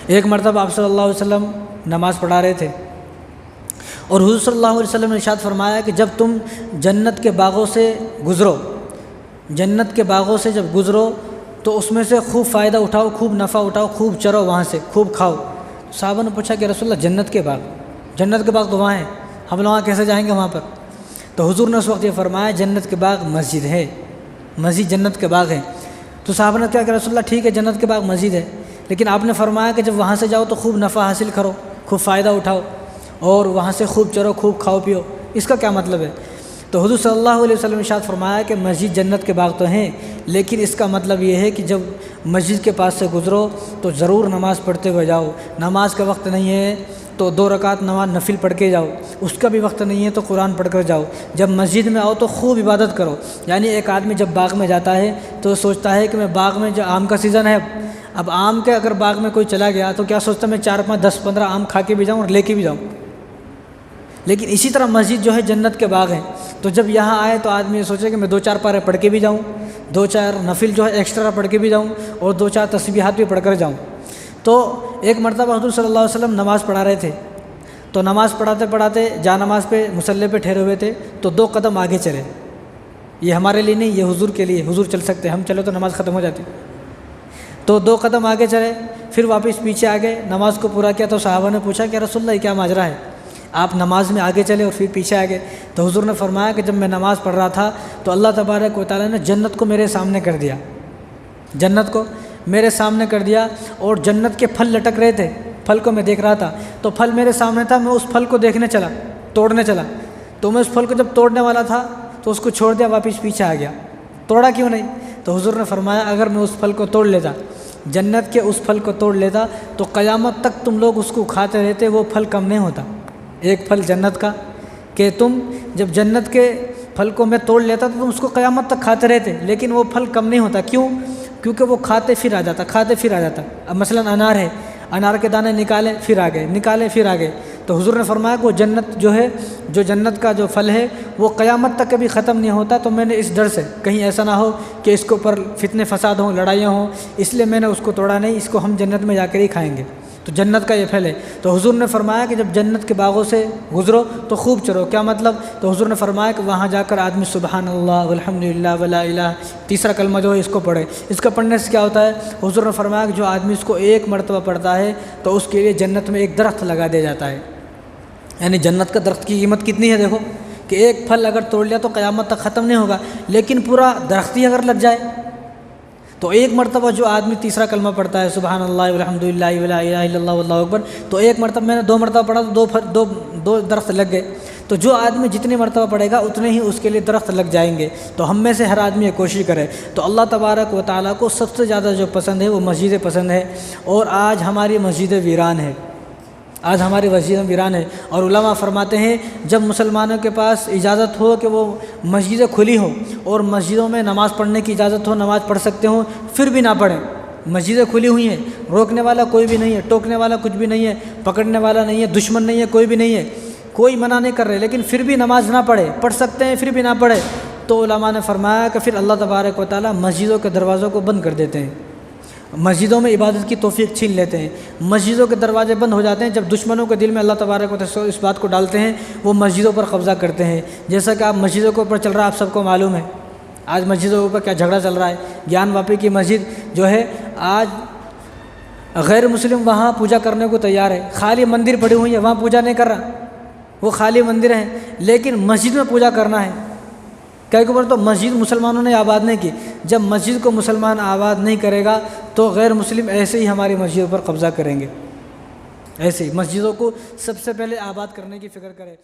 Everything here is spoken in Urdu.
ایک مرتبہ آپ صلی اللہ علیہ وسلم نماز پڑھا رہے تھے اور حضور صلی اللہ علیہ وسلم نے ارشاد فرمایا کہ جب تم جنت کے باغوں سے گزرو، جنت کے باغوں سے جب گزرو تو اس میں سے خوب فائدہ اٹھاؤ، خوب نفع اٹھاؤ، خوب چرو، وہاں سے خوب کھاؤ۔ صحابہ نے پوچھا کہ رسول اللہ جنت کے باغ، جنت کے باغ تو وہاں ہیں، ہم لوگ وہاں کیسے جائیں گے وہاں پر؟ تو حضور نے اس وقت یہ فرمایا جنت کے باغ مسجد ہے، مسجد جنت کے باغ ہیں۔ تو صحابہ نے کہا کہ رسول اللہ ٹھیک ہے جنت کے باغ مسجد ہے، لیکن آپ نے فرمایا کہ جب وہاں سے جاؤ تو خوب نفع حاصل کرو، خوب فائدہ اٹھاؤ اور وہاں سے خوب چرو، خوب کھاؤ پیو، اس کا کیا مطلب ہے؟ تو حضور صلی اللہ علیہ وسلم نے ارشاد فرمایا کہ مسجد جنت کے باغ تو ہیں، لیکن اس کا مطلب یہ ہے کہ جب مسجد کے پاس سے گزرو تو ضرور نماز پڑھتے ہوئے جاؤ، نماز کا وقت نہیں ہے تو 2 رکعت نماز نفل پڑھ کے جاؤ، اس کا بھی وقت نہیں ہے تو قرآن پڑھ کر جاؤ، جب مسجد میں آؤ تو خوب عبادت کرو۔ یعنی ایک آدمی جب باغ میں جاتا ہے تو سوچتا ہے کہ میں باغ میں، جو آم کا سیزن ہے اب آم کے، اگر باغ میں کوئی چلا گیا تو کیا سوچتا میں 4 5 10 15 آم کھا کے بھی جاؤں اور لے کے بھی جاؤں، لیکن اسی طرح مسجد جو ہے جنت کے باغ ہیں۔ تو جب یہاں آئے تو آدمی یہ سوچے کہ میں 2 4 پارے پڑھ کے بھی جاؤں، 2 4 نفل جو ہے ایکسٹرا پڑھ کے بھی جاؤں اور 2 4 تسبیحات بھی پڑھ کر جاؤں۔ تو ایک مرتبہ حضور صلی اللہ علیہ وسلم نماز پڑھا رہے تھے، تو نماز پڑھاتے پڑھاتے جا نماز پہ مصلی پہ ٹھہرے ہوئے تھے تو 2 قدم آگے چلے۔ یہ ہمارے لیے نہیں، یہ حضور کے لیے، حضور چل سکتے، ہم چلے تو نماز ختم ہو جاتی۔ تو 2 قدم آگے چلے، پھر واپس پیچھے آ گئے، نماز کو پورا کیا۔ تو صحابہ نے پوچھا کہ رسول اللہ یہ کیا ماجرا ہے، آپ نماز میں آگے چلے اور پھر پیچھے آ گئے؟ تو حضور نے فرمایا کہ جب میں نماز پڑھ رہا تھا تو اللہ تبارک و تعالیٰ نے جنت کو میرے سامنے کر دیا، جنت کو میرے سامنے کر دیا، اور جنت کے پھل لٹک رہے تھے، پھل کو میں دیکھ رہا تھا، تو پھل میرے سامنے تھا، میں اس پھل کو دیکھنے چلا، توڑنے چلا، تو میں اس پھل کو جب توڑنے والا تھا تو اس کو چھوڑ دیا، واپس پیچھے آ گیا۔ توڑا کیوں نہیں؟ تو حضور نے فرمایا اگر میں اس پھل کو توڑ لیتا، جنت کے اس پھل کو توڑ لیتا تو قیامت تک تم لوگ اس کو کھاتے رہتے، وہ پھل کم نہیں ہوتا۔ ایک پھل جنت کا کہ تم جب جنت کے پھل کو میں توڑ لیتا تو تم اس کو قیامت تک کھاتے رہتے، لیکن وہ پھل کم نہیں ہوتا۔ کیوں؟ کیونکہ وہ کھاتے پھر آ جاتا، کھاتے پھر آ جاتا۔ اب مثلا انار ہے، انار کے دانے نکالے پھر آ گئے، نکالے پھر آ گئے۔ تو حضور نے فرمایا کہ وہ جنت جو ہے، جو جنت کا جو پھل ہے وہ قیامت تک کبھی ختم نہیں ہوتا۔ تو میں نے اس ڈر سے کہیں ایسا نہ ہو کہ اس کے اوپر فتنے فساد ہوں، لڑائیاں ہوں، اس لیے میں نے اس کو توڑا نہیں، اس کو ہم جنت میں جا کر ہی کھائیں گے۔ تو جنت کا یہ پھل ہے۔ تو حضور نے فرمایا کہ جب جنت کے باغوں سے گزرو تو خوب چرو۔ کیا مطلب؟ تو حضور نے فرمایا کہ وہاں جا کر آدمی سبحان اللہ والحمد للہ ولا الہ، تیسرا کلمہ جو ہے اس کو پڑھے۔ اس کا پڑھنے سے کیا ہوتا ہے؟ حضور نے فرمایا کہ جو آدمی اس کو 1 مرتبہ پڑھتا ہے تو اس کے لیے جنت میں ایک درخت لگا دیا جاتا ہے۔ یعنی جنت کا درخت کی قیمت کتنی ہے دیکھو، کہ ایک پھل اگر توڑ لیا تو قیامت تک ختم نہیں ہوگا، لیکن پورا درخت ہی اگر لگ جائے تو 1 مرتبہ جو آدمی تیسرا کلمہ پڑھتا ہے سبحان اللہ والحمد للہ ولا الہ الا اللہ واللہ اکبر، تو 1 مرتبہ، میں نے 2 مرتبہ پڑھا تو دو درخت لگ گئے۔ تو جو آدمی جتنی مرتبہ پڑھے گا اتنے ہی اس کے لیے درخت لگ جائیں گے۔ تو ہم میں سے ہر آدمی یہ کوشش کرے۔ تو اللہ تبارک و تعالیٰ کو سب سے زیادہ جو پسند ہے وہ مسجد پسند ہے، اور آج ہماری مسجد ویران ہے، آج ہماری مسجد ویران ہے۔ اور علماء فرماتے ہیں جب مسلمانوں کے پاس اجازت ہو کہ وہ مسجدیں کھلی ہوں اور مسجدوں میں نماز پڑھنے کی اجازت ہو، نماز پڑھ سکتے ہوں، پھر بھی نہ پڑھیں۔ مسجدیں کھلی ہوئی ہیں، روکنے والا کوئی بھی نہیں ہے، ٹوکنے والا کچھ بھی نہیں ہے، پکڑنے والا نہیں ہے، دشمن نہیں ہے، کوئی بھی نہیں ہے، کوئی منع نہیں کر رہے، لیکن پھر بھی نماز نہ پڑھے، پڑھ سکتے ہیں پھر بھی نہ پڑھے۔ تو علماء نے فرمایا کہ پھر اللہ تبارک و تعالیٰ مسجدوں کے دروازوں کو بند کر دیتے ہیں، مسجدوں میں عبادت کی توفیق چھین لیتے ہیں، مسجدوں کے دروازے بند ہو جاتے ہیں۔ جب دشمنوں کے دل میں اللہ تبارک و تعالیٰ اس بات کو ڈالتے ہیں، وہ مسجدوں پر قبضہ کرتے ہیں۔ جیسا کہ آپ مسجدوں کے اوپر چل رہا ہے، آپ سب کو معلوم ہے آج مسجدوں کے اوپر کیا جھگڑا چل رہا ہے۔ گیان واپی کی مسجد جو ہے آج غیر مسلم وہاں پوجا کرنے کو تیار ہے، خالی مندر پڑی ہوئی ہے، وہاں پوجا نہیں کر رہا، وہ خالی مندر ہیں، لیکن مسجد میں پوجا کرنا ہے۔ کئی بار تو مسجد مسلمانوں نے آباد نہیں کی، جب مسجد کو مسلمان آباد نہیں کرے گا تو غیر مسلم ایسے ہی ہماری مسجدوں پر قبضہ کریں گے۔ ایسے ہی مسجدوں کو سب سے پہلے آباد کرنے کی فکر کرے۔